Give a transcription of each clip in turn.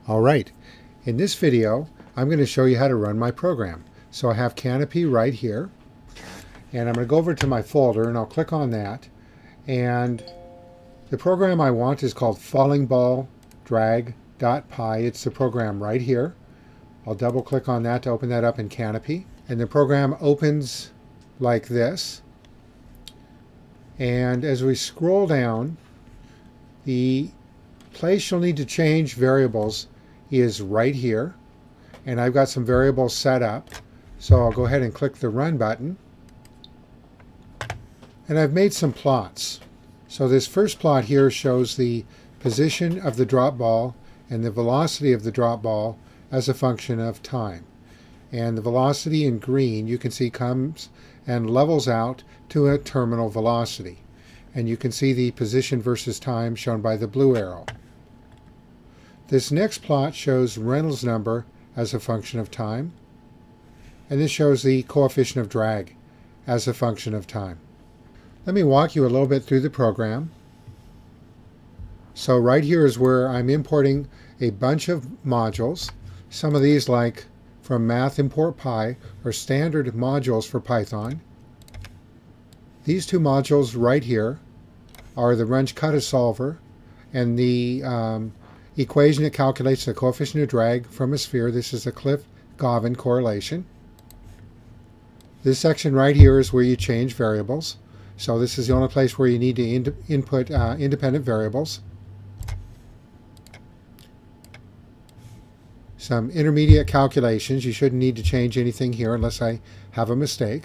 All right, in this video I'm going to show you how to run my program. So I have Canopy right here, and I'm going to go over to my folder and I'll click on that, and the program I want is called fallingballdrag.py. It's the program right here. I'll double click on that to open that up in Canopy, and the program opens like this. And as we scroll down, the place you'll need to change variables is right here, and I've got some variables set up, so I'll go ahead and click the Run button, and I've made some plots. So this first plot here shows the position of the drop ball and the velocity of the drop ball as a function of time, and the velocity in green you can see comes and levels out to a terminal velocity, and you can see the position versus time shown by the blue arrow. This next plot shows Reynolds number as a function of time, and this shows the coefficient of drag as a function of time. Let me walk you a little bit through the program. So right here is where I'm importing a bunch of modules. Some of these, like from Math Import Py, are standard modules for Python. These two modules right here are the Runge-Kutta solver and the equation that calculates the coefficient of drag from a sphere. This is a Cliff-Gaussian correlation. This section right here is where you change variables. So this is the only place where you need to input independent variables. Some intermediate calculations. You shouldn't need to change anything here unless I have a mistake.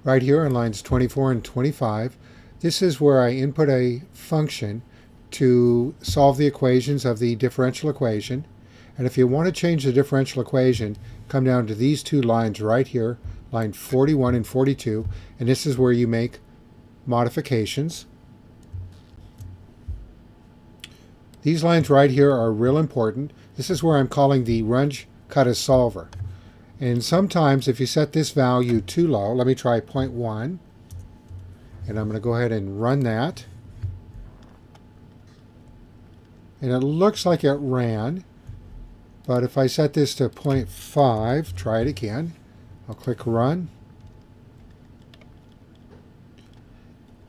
Right here on lines 24 and 25, this is where I input a function to solve the equations of the differential equation. And if you want to change the differential equation, come down to these two lines right here, line 41 and 42, and this is where you make modifications. These lines right here are real important. This is where I'm calling the Runge-Kutta solver. And sometimes if you set this value too low, let me try 0.1, and I'm going to go ahead and run that. And it looks like it ran, but if I set this to 0.5, try it again. I'll click Run.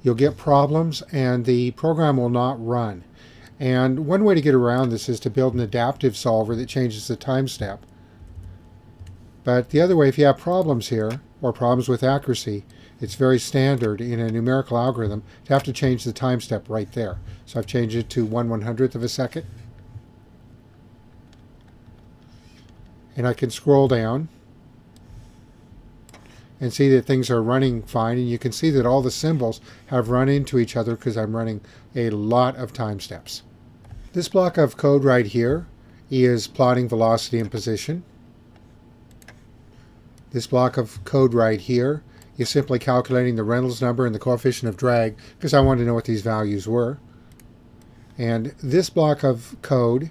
You'll get problems and the program will not run. And one way to get around this is to build an adaptive solver that changes the time step. But the other way, if you have problems here, or problems with accuracy, it's very standard in a numerical algorithm to have to change the time step right there. So I've changed it to 1/100th of a second. And I can scroll down and see that things are running fine, and you can see that all the symbols have run into each other because I'm running a lot of time steps. This block of code right here is plotting velocity and position. This block of code right here is simply calculating the Reynolds number and the coefficient of drag because I wanted to know what these values were. And this block of code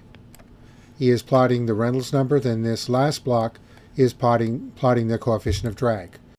is plotting the Reynolds number. Then this last block is plotting the coefficient of drag.